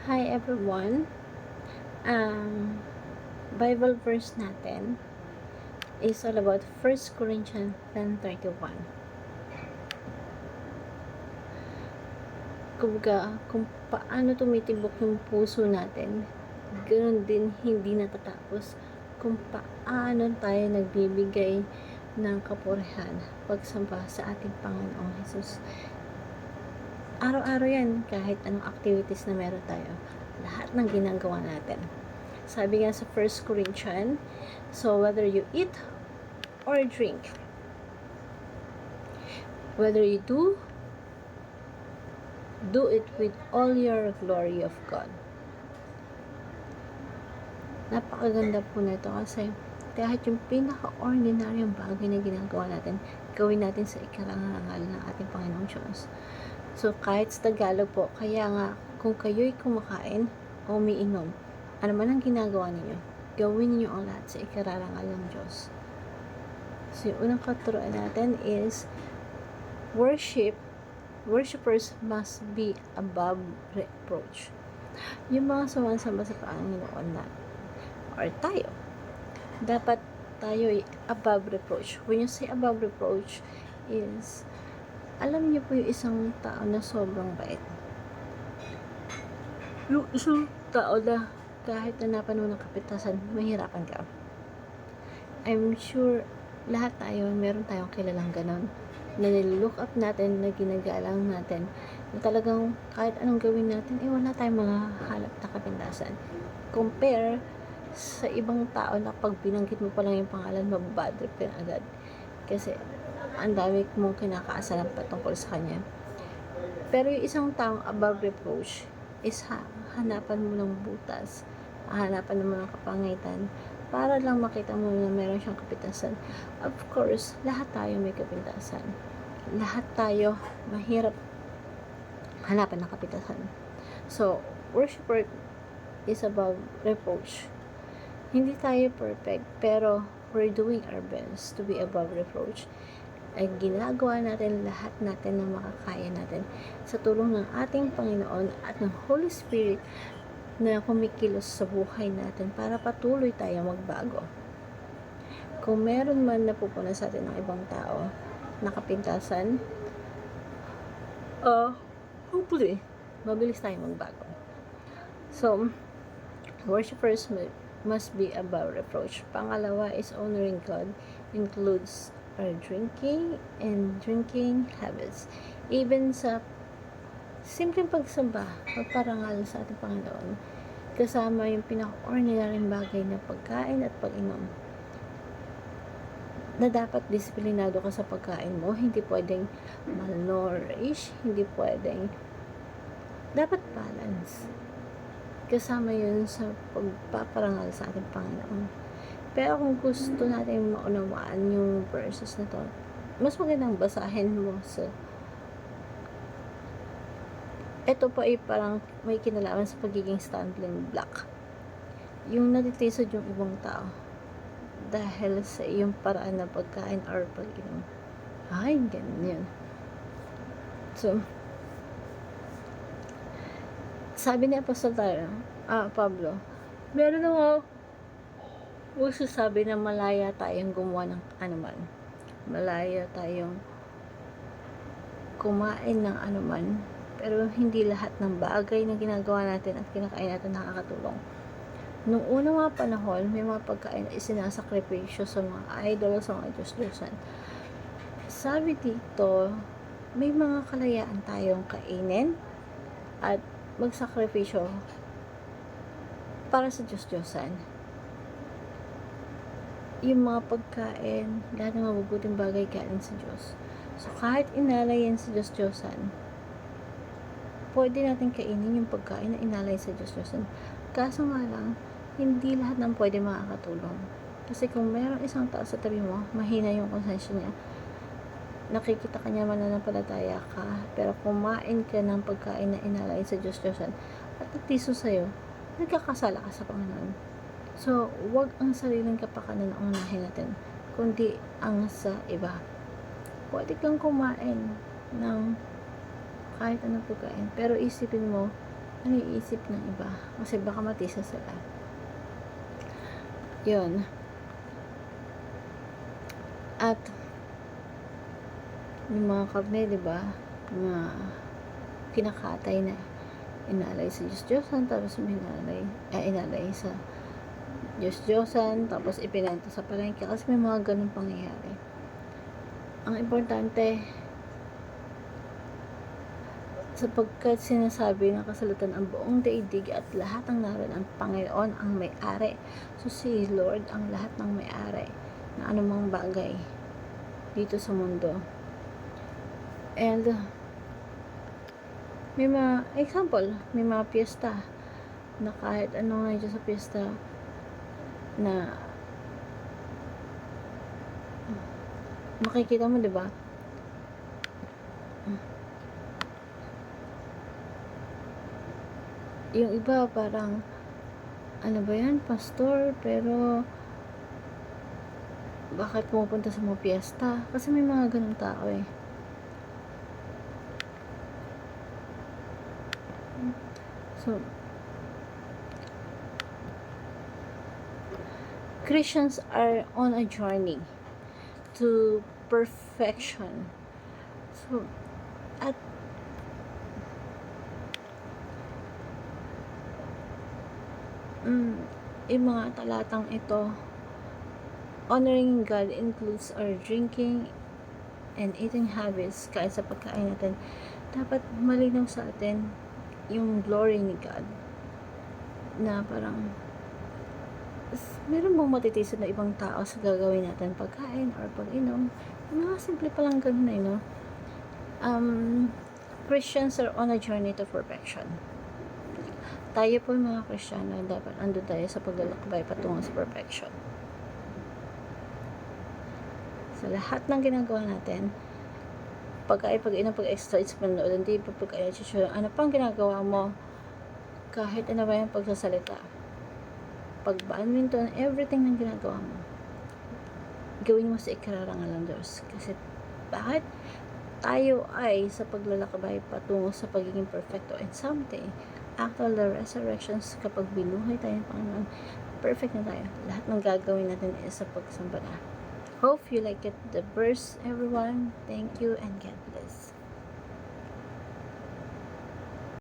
Hi everyone. Ang Bible verse natin is all about 1 Corinthians 10:31. Kumbaga, kung paano tumitibok yung puso natin, ganoon din hindi natatapos kung paano tayo nagbibigay ng kapurihan pagsamba sa ating Panginoong Hesus. Araw-araw yan, kahit anong activities na meron tayo, lahat ng ginagawa natin. Sabi nga sa 1 Corinthians, so whether you eat or drink, whether you do it with all your glory of God. Napakaganda po nito kasi kahit yung pinaka-ordinaryong bagay na ginagawa natin, gawin natin sa ikarangal ng ating Panginoong Diyos. So, kahit sa Tagalog po, kaya nga, kung kayo'y kumakain o umiinom, ano man ang ginagawa ninyo, gawin niyo ang lahat sa ikararangal ng Diyos. So, yung unang katuruan natin is, worshipers must be above reproach. Yung mga sumasamba sa Panginoon na, or tayo, dapat tayo ay above reproach. When you say above reproach is, alam niyo po yung isang tao na sobrang bait. Yung isang tao na kahit nanapan mo ng kapitasan, mahirapan ka. I'm sure lahat tayo, meron tayong kilalang ganon, na nilook up natin, na ginagalang natin, na talagang kahit anong gawin natin, wala tayong mga halap na kapintasan. Compare sa ibang tao na pag binanggit mo pa lang yung pangalan, mababadrip ka agad. Kasi ang dami mong kinakaasalan patungkol sa kanya. Pero yung isang taong above reproach is hanapan mo ng butas, hanapan mo ng kapangitan, para lang makita mo na meron siyang kapintasan. Of course, lahat tayo may kapintasan. Lahat tayo mahirap hanapan ng kapintasan. So, worshiper is above reproach. Hindi tayo perfect, pero we're doing our best to be above reproach. Ay ginagawa natin lahat natin na makakaya natin sa tulong ng ating Panginoon at ng Holy Spirit na kumikilos sa buhay natin para patuloy tayo magbago. Kung meron man napupuna sa atin ng ibang tao na kapintasan, hopefully, mabilis tayo magbago. So, worshipers must be above reproach. Pangalawa is honoring God includes our drinking habits. Even sa simpleng pagsamba, pagparangal sa ating Panginoon, kasama yung pinaka-ordinaryong bagay na pagkain at pag-inom, na dapat disiplinado ka sa pagkain mo. Hindi pwedeng malnourished, hindi pwedeng, dapat balance. Kasama yun sa pagpaparangal sa ating Panginoon. Pero kung gusto natin maunawaan yung verses na to, mas magandang basahin mo sa ito po ay parang may kinalaman sa pagiging stumbling block. Yung natitisod yung ibang tao dahil sa iyong paraan na pagkain or pag-inom. Ay, ganyan. So, sabi ni Apostol Pablo, meron ako sabi na malaya tayong gumawa ng anuman. Malaya tayong kumain ng anuman. Pero hindi lahat ng bagay na ginagawa natin at kinakain natin nakakatulong. Nung unang mga panahon, may mga pagkain na isinasakripisyo sa mga idol, sa mga Diyos-Diyosan. Sabi dito, may mga kalayaan tayong kainin at magsakripisyo para sa Diyos-Diyosan. Yung mga pagkain, lahat ng mabubuting bagay galing sa Diyos. So, kahit inalay yan sa Diyos-Diyosan, pwede natin kainin yung pagkain na inalay sa Diyos-Diyosan. Kaso nga lang, hindi lahat ng pwede makakatulong. Kasi kung mayroong isang tao sa tabi mo, mahina yung konsensya niya, nakikita ka niya mananampalataya ka, pero kumain ka ng pagkain na inalay sa Diyos-Diyosan at nagtiso sa'yo, nagkakasala ka sa Panginoon. So, wag ang sariling kapakanan ang unahin natin, kundi ang sa iba. Pwede kang kumain ng kahit anong pagkain, pero isipin mo, ano iisip ng iba. Kasi baka matisa sila. Yun. At, yung mga karne, diba? Mga kinakatay na inalay sa Diyos-Diyosan, tapos inalay sa Diyos-Diyosan, tapos ipinenta sa palengke. Kasi may mga ganun pangyayari. Ang importante, sapagkat sinasabi ng kasulatan ang buong daigdig at lahat ng naroon ang Panginoon ang may-ari. So si Lord ang lahat ng may-ari na anumang bagay dito sa mundo. And may mga example, may mga piyesta na kahit ano nga dyan sa piyesta na makikita mo, diba? Yung iba parang ano ba yan, pastor, pero bakit pumupunta sa mga piyesta? Kasi may mga ganun tao eh. So, Christians are on a journey to perfection. So, at yung mga talatang ito, honoring God includes our drinking and eating habits. Kahit sa pagkain natin, dapat malinaw sa atin yung glory ni God, na parang meron bang matitisid na ibang tao sa gagawin natin pagkain or pag-inom. Mga simple pa lang ganun eh, no? Christians are on a journey to perfection. Tayo po yung mga Kristiyano, dapat ando tayo sa paglalakbay patungo sa perfection. Sa lahat ng ginagawa natin, pagkain, pag-inom, pag-exercise, panood, hindi pa pagkain, ano pang ginagawa mo, kahit ano ba yung pagsasalita, pag-badminton, everything ng ginagawa mo, gawin mo sa ikararangal ng Diyos. Kasi bakit? Tayo ay sa paglalakbay patungo sa pagiging perfecto, and someday after the resurrections, kapag binuhay tayo ng Panginoon, perfect na tayo. Lahat ng gagawin natin is sa pagsamba na. Hope you like it, the verse, everyone. Thank you and God bless.